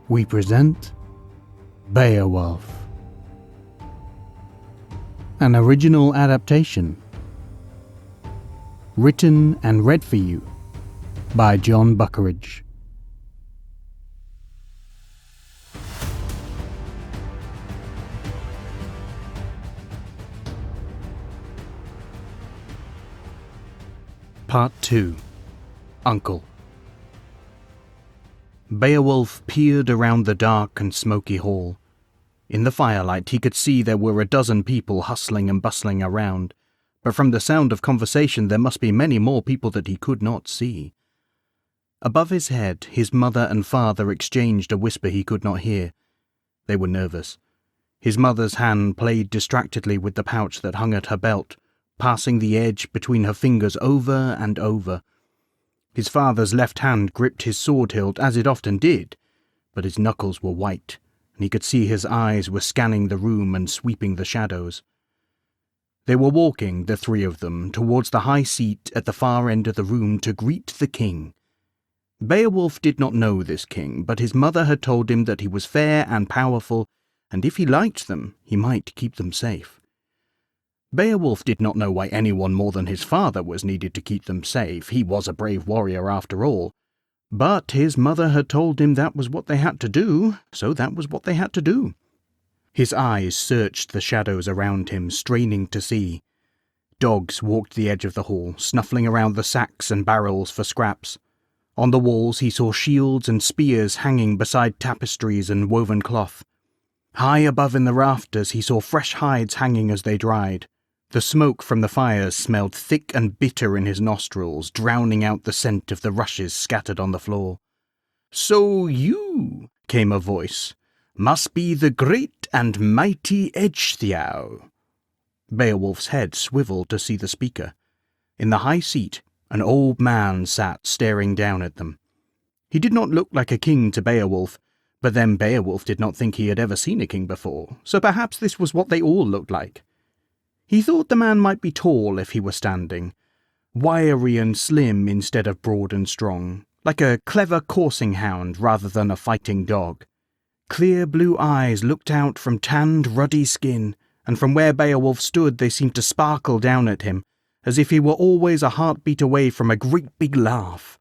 we present Beowulf, an original adaptation, written and read for you by Jon Buckeridge. Part 2. Uncle. Beowulf peered around the dark and smoky hall. In the firelight he could see there were a dozen people hustling and bustling around, but from the sound of conversation there must be many more people that he could not see. Above his head, his mother and father exchanged a whisper he could not hear. They were nervous. His mother's hand played distractedly with the pouch that hung at her belt, passing the edge between her fingers over and over. His father's left hand gripped his sword hilt as it often did, but his knuckles were white, and he could see his eyes were scanning the room and sweeping the shadows. They were walking, the three of them, towards the high seat at the far end of the room to greet the king. Beowulf did not know this king, but his mother had told him that he was fair and powerful, and if he liked them, he might keep them safe. Beowulf did not know why anyone more than his father was needed to keep them safe. He was a brave warrior after all. But his mother had told him that was what they had to do, so that was what they had to do. His eyes searched the shadows around him, straining to see. Dogs walked the edge of the hall, snuffling around the sacks and barrels for scraps. On the walls he saw shields and spears hanging beside tapestries and woven cloth. High above in the rafters he saw fresh hides hanging as they dried. The smoke from the fires smelled thick and bitter in his nostrils, drowning out the scent of the rushes scattered on the floor. "So you," came a voice, "must be the great and mighty Ecgtheow." Beowulf's head swiveled to see the speaker. In the high seat, an old man sat staring down at them. He did not look like a king to Beowulf, but then Beowulf did not think he had ever seen a king before, so perhaps this was what they all looked like. He thought the man might be tall if he were standing, wiry and slim instead of broad and strong, like a clever coursing hound rather than a fighting dog. Clear blue eyes looked out from tanned, ruddy skin, and from where Beowulf stood they seemed to sparkle down at him, as if he were always a heartbeat away from a great big laugh.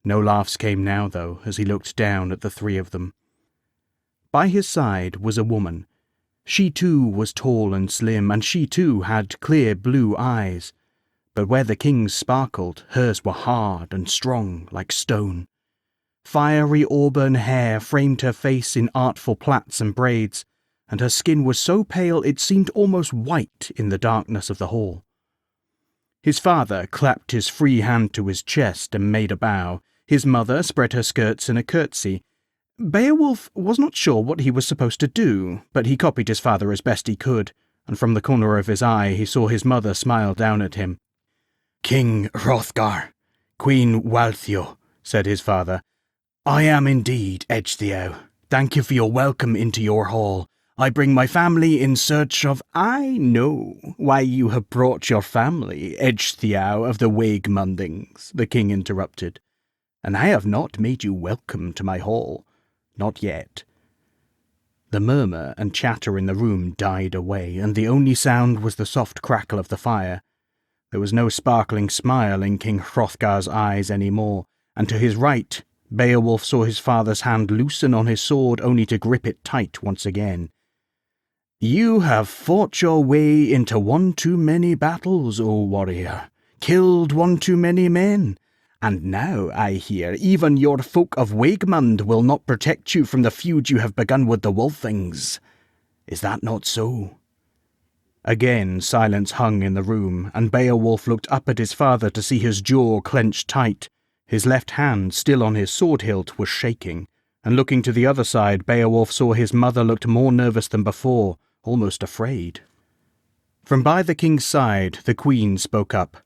No laughs came now, though, as he looked down at the three of them. By his side was a woman. She too was tall and slim, and she too had clear blue eyes. But where the king's sparkled, hers were hard and strong like stone. Fiery auburn hair framed her face in artful plaits and braids, and her skin was so pale it seemed almost white in the darkness of the hall. His father clapped his free hand to his chest and made a bow. His mother spread her skirts in a curtsy. Beowulf was not sure what he was supposed to do, but he copied his father as best he could, and from the corner of his eye he saw his mother smile down at him. "King Hrothgar, Queen Waltheow," said his father, "I am indeed Ecgtheow. Thank you for your welcome into your hall. I bring my family in search of—" "I know why you have brought your family, Ecgtheow of the Waegmundings," the king interrupted, "and I have not made you welcome to my hall. Not yet." The murmur and chatter in the room died away, and the only sound was the soft crackle of the fire. There was no sparkling smile in King Hrothgar's eyes any more, and to his right, Beowulf saw his father's hand loosen on his sword only to grip it tight once again. "You have fought your way into one too many battles, O warrior, killed one too many men. And now, I hear, even your folk of Waegmund will not protect you from the feud you have begun with the Wolfings. Is that not so?" Again silence hung in the room, and Beowulf looked up at his father to see his jaw clenched tight. His left hand, still on his sword hilt, was shaking, and looking to the other side, Beowulf saw his mother looked more nervous than before, almost afraid. From by the king's side, the queen spoke up.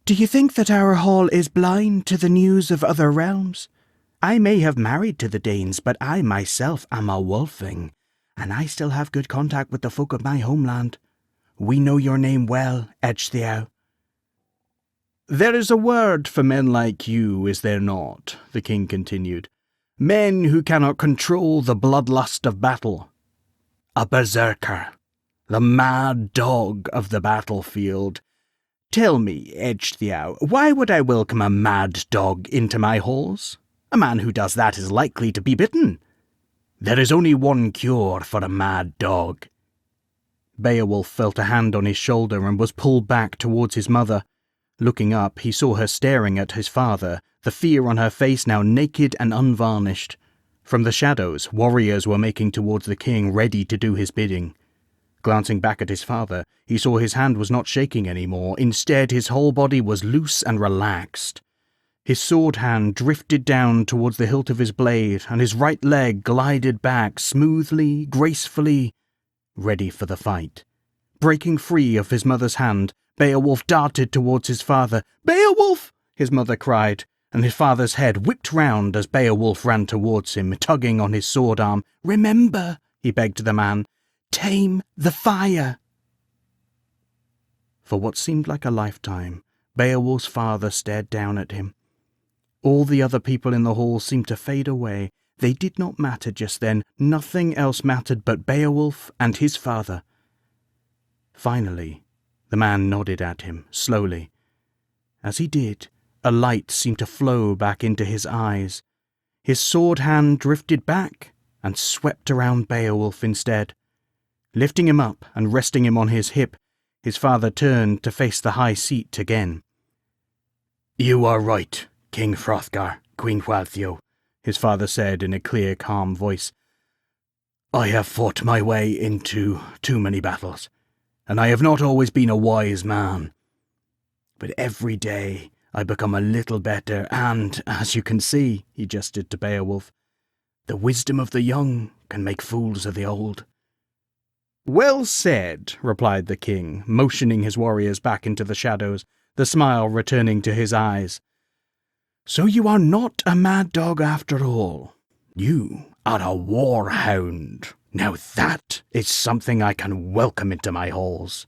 "Do you think that our hall is blind to the news of other realms? I may have married to the Danes, but I myself am a Wolfing, and I still have good contact with the folk of my homeland. We know your name well, Ecgtheow." "There is a word for men like you, is there not?" the king continued. Men who cannot control the bloodlust of battle. A berserker, the mad dog of the battlefield. Tell me, Ecgtheow, why would I welcome a mad dog into my halls? A man who does that is likely to be bitten. There is only one cure for a mad dog. Beowulf felt a hand on his shoulder and was pulled back towards his mother. Looking up, he saw her staring at his father, the fear on her face now naked and unvarnished. From the shadows, warriors were making towards the king, ready to do his bidding. Glancing back at his father, he saw his hand was not shaking anymore. Instead, his whole body was loose and relaxed. His sword hand drifted down towards the hilt of his blade, and his right leg glided back smoothly, gracefully, ready for the fight. Breaking free of his mother's hand, Beowulf darted towards his father. "Beowulf!" his mother cried, and his father's head whipped round as Beowulf ran towards him, tugging on his sword arm. "Remember," he begged the man, "tame the fire." For what seemed like a lifetime, Beowulf's father stared down at him. All the other people in the hall seemed to fade away. They did not matter just then. Nothing else mattered but Beowulf and his father. Finally, the man nodded at him, slowly. As he did, a light seemed to flow back into his eyes. His sword hand drifted back and swept around Beowulf instead. Lifting him up and resting him on his hip, his father turned to face the high seat again. "You are right, King Hrothgar, Queen Wealhtheow," his father said in a clear, calm voice. "I have fought my way into too many battles, and I have not always been a wise man. But every day I become a little better, and, as you can see," he gestured to Beowulf, "the wisdom of the young can make fools of the old." "Well said," replied the king, motioning his warriors back into the shadows, the smile returning to his eyes. "So you are not a mad dog after all. You are a war-hound. Now that is something I can welcome into my halls.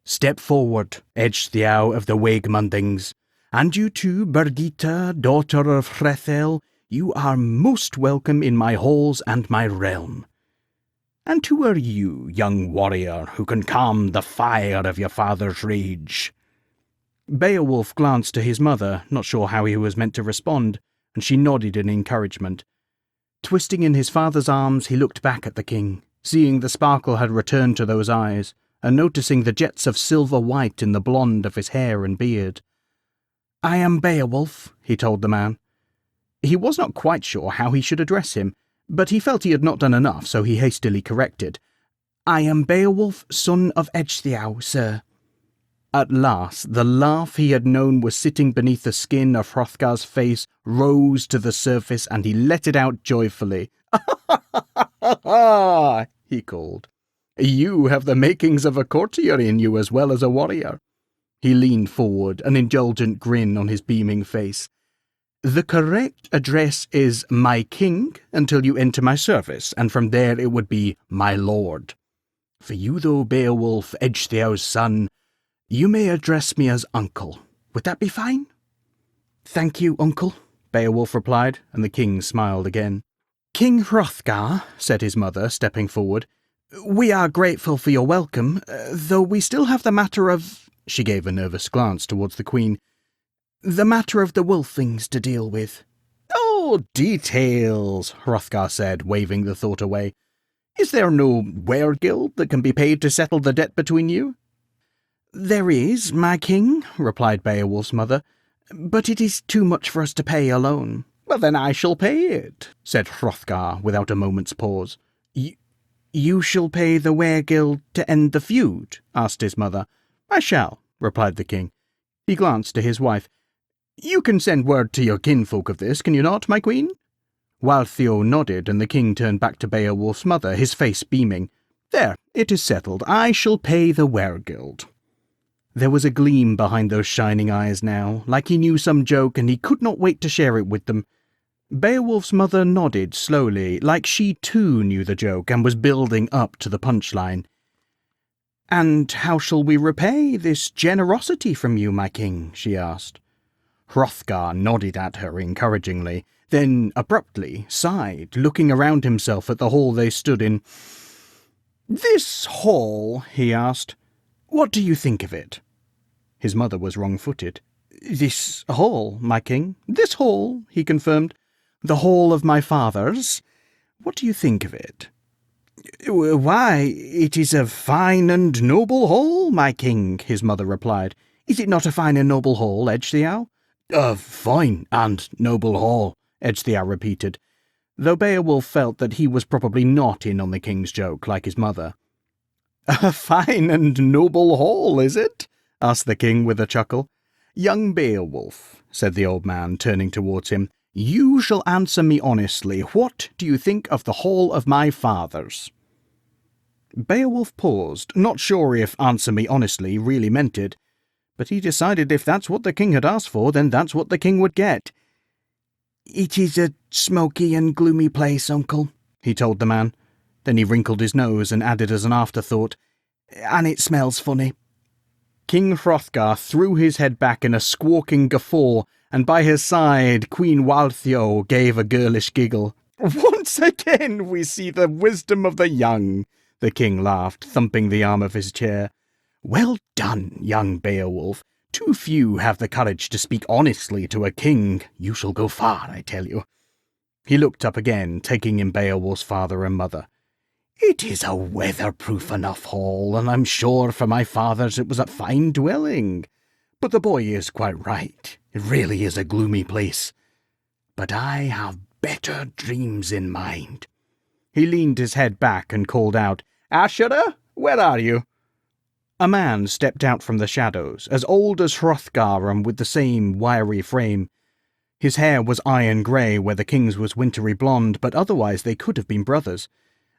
Step forward, Ecgtheow of the Waegmundings, and you too, Birgitta, daughter of Hrethel. You are most welcome in my halls and my realm. And who are you, young warrior, who can calm the fire of your father's rage?" Beowulf glanced to his mother, not sure how he was meant to respond, and she nodded in encouragement. Twisting in his father's arms, he looked back at the king, seeing the sparkle had returned to those eyes, and noticing the jets of silver white in the blonde of his hair and beard. "I am Beowulf," he told the man. He was not quite sure how he should address him, but he felt he had not done enough, so he hastily corrected. "I am Beowulf, son of Ecgtheow, sir." At last, the laugh he had known was sitting beneath the skin of Hrothgar's face rose to the surface, and he let it out joyfully. "Ha! he called. "You have the makings of a courtier in you as well as a warrior." He leaned forward, an indulgent grin on his beaming face. "The correct address is my king until you enter my service, and from there it would be my lord. For you, though, Beowulf, Ecgtheow's son, you may address me as uncle. Would that be fine?" "Thank you, uncle," Beowulf replied, and the king smiled again. "King Hrothgar," said his mother, stepping forward, "we are grateful for your welcome, though we still have the matter of—" she gave a nervous glance towards the queen— "the matter of the Wolfings to deal with." "Oh, details," Hrothgar said, waving the thought away. "Is there no were-guild that can be paid to settle the debt between you?" "There is, my king," replied Beowulf's mother, "but it is too much for us to pay alone." "Well, then I shall pay it," said Hrothgar without a moment's pause. You shall pay the were-guild to end the feud?" asked his mother. "I shall," replied the king. He glanced to his wife. "You can send word to your kinfolk of this, can you not, my queen?" Wealhtheow nodded, and the king turned back to Beowulf's mother, his face beaming. "There, it is settled. I shall pay the were-guild." There was a gleam behind those shining eyes now, like he knew some joke and he could not wait to share it with them. Beowulf's mother nodded slowly, like she too knew the joke and was building up to the punchline. "And how shall we repay this generosity from you, my king?" she asked. Hrothgar nodded at her encouragingly. then abruptly sighed, looking around himself at the hall they stood in. "This hall," he asked, "what do you think of it?" His mother was wrong-footed. "This hall, my king, this hall," he confirmed. "The hall of my fathers. What do you think of it?" "Why, it is a fine and noble hall, my king," his mother replied. "Is it not a fine and noble hall, Edge the Owl?" "A fine and noble hall," Edge the Owl repeated, though Beowulf felt that he was probably not in on the king's joke like his mother. "A fine and noble hall, is it?" asked the king with a chuckle. "Young Beowulf," said the old man, turning towards him, "you shall answer me honestly. What do you think of the hall of my fathers?" Beowulf paused, not sure if "answer me honestly" really meant it, but he decided if that's what the king had asked for, then that's what the king would get. "It is a smoky and gloomy place, uncle," he told the man. Then he wrinkled his nose and added as an afterthought, "and it smells funny." King Hrothgar threw his head back in a squawking guffaw, and by his side Queen Waltheow gave a girlish giggle. "Once again we see the wisdom of the young," the king laughed, thumping the arm of his chair. "Well done, young Beowulf. Too few have the courage to speak honestly to a king. You shall go far, I tell you." He looked up again, taking in Beowulf's father and mother. "It is a weatherproof enough hall, and I'm sure for my fathers it was a fine dwelling. But the boy is quite right. It really is a gloomy place. But I have better dreams in mind." He leaned his head back and called out, "Ashura, where are you?" A man stepped out from the shadows, as old as Hrothgar and with the same wiry frame. His hair was iron grey where the king's was wintry blonde, but otherwise they could have been brothers.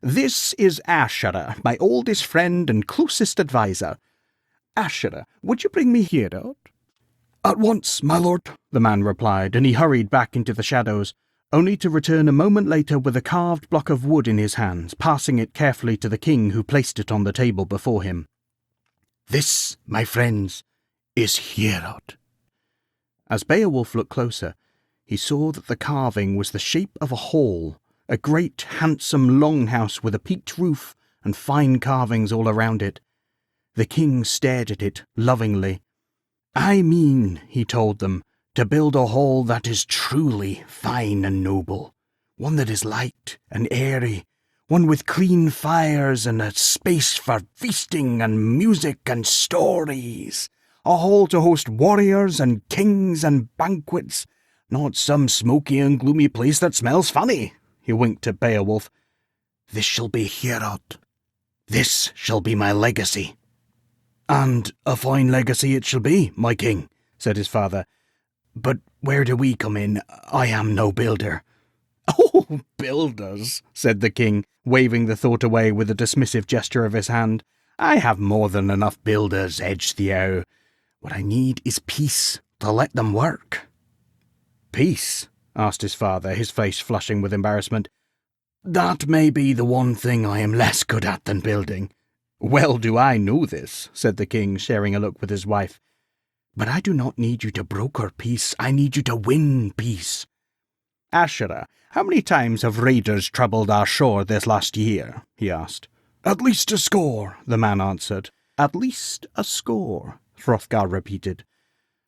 "This is Ashura, my oldest friend and closest adviser. Ashura, would you bring me Heorot?" "At once, my lord," the man replied, and he hurried back into the shadows, only to return a moment later with a carved block of wood in his hands, passing it carefully to the king, who placed it on the table before him. "This, my friends, is Heorot." As Beowulf looked closer, he saw that the carving was the shape of a hall, a great, handsome longhouse with a peaked roof and fine carvings all around it. The king stared at it lovingly. "I mean," he told them, "to build a hall that is truly fine and noble, one that is light and airy, one with clean fires and a space for feasting and music and stories, a hall to host warriors and kings and banquets, not some smoky and gloomy place that smells funny." He winked at Beowulf. "This shall be Heorot. This shall be my legacy." "And a fine legacy it shall be, my king," said his father. "But where do we come in? I am no builder." "Oh, builders," said the king, waving the thought away with a dismissive gesture of his hand. "I have more than enough builders, Edge the Owl. What I need is peace to let them work." "Peace?" asked his father, his face flushing with embarrassment. "That may be the one thing I am less good at than building." "Well do I know this," said the king, sharing a look with his wife. "But I do not need you to broker peace. I need you to win peace." "Ashura, how many times have raiders troubled our shore this last year?" he asked. "At least a score," the man answered. "At least a score," Hrothgar repeated.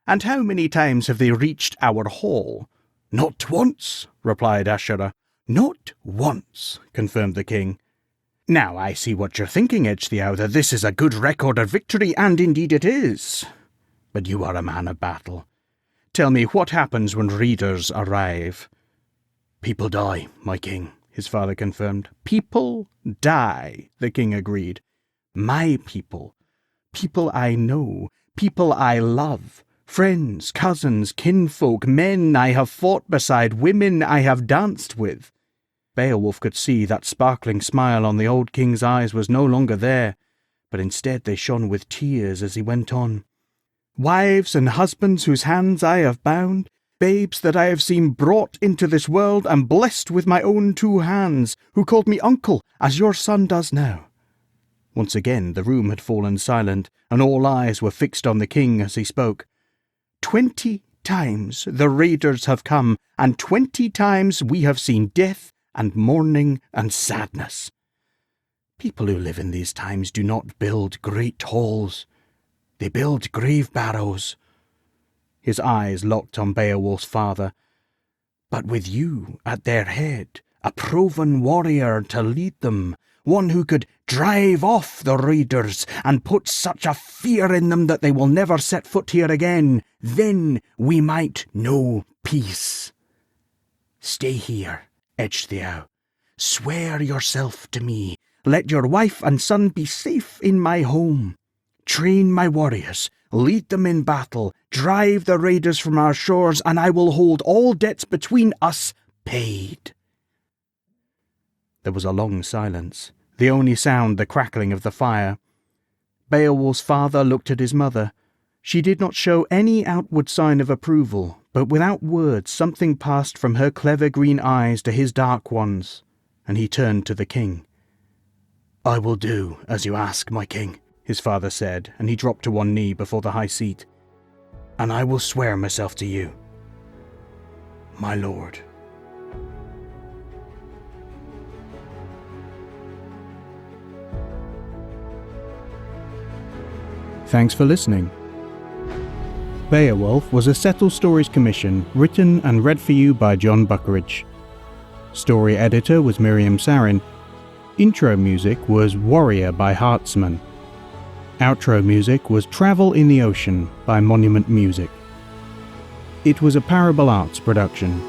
"And how many times have they reached our hall?" "Not once," replied Ashura. "Not once," confirmed the king. "Now I see what you're thinking, Edge the Owl, that this is a good record of victory, and indeed it is. But you are a man of battle. Tell me, what happens when raiders arrive?" "People die, my king," his father confirmed. "People die," the king agreed. "My people. People I know. People I love. Friends, cousins, kinfolk, men I have fought beside, women I have danced with." Beowulf could see that sparkling smile on the old king's eyes was no longer there, but instead they shone with tears as he went on. "Wives and husbands whose hands I have bound, babes that I have seen brought into this world and blessed with my own 2 hands, who called me uncle, as your son does now." Once again the room had fallen silent, and all eyes were fixed on the king as he spoke. 20 times the raiders have come, and 20 times we have seen death and mourning and sadness. People who live in these times do not build great halls. They build grave barrows." His eyes locked on Beowulf's father. "But with you at their head, a proven warrior to lead them, one who could drive off the raiders and put such a fear in them that they will never set foot here again, then we might know peace. Stay here, Ecgtheow. Swear yourself to me. Let your wife and son be safe in my home. Train my warriors, lead them in battle, drive the raiders from our shores, and I will hold all debts between us paid." There was a long silence, the only sound the crackling of the fire. Beowulf's father looked at his mother. She did not show any outward sign of approval, but without words something passed from her clever green eyes to his dark ones, and he turned to the king. "I will do as you ask, my king," his father said, and he dropped to one knee before the high seat. "And I will swear myself to you, my lord." Thanks for listening. Beowulf was a Settle Stories commission, written and read for you by Jon Buckeridge. Story editor was Miriam Sarin. Intro music was Warrior by Hartzman. Outro music was Travel in the Ocean by Monument Music. It was a Parable Arts production.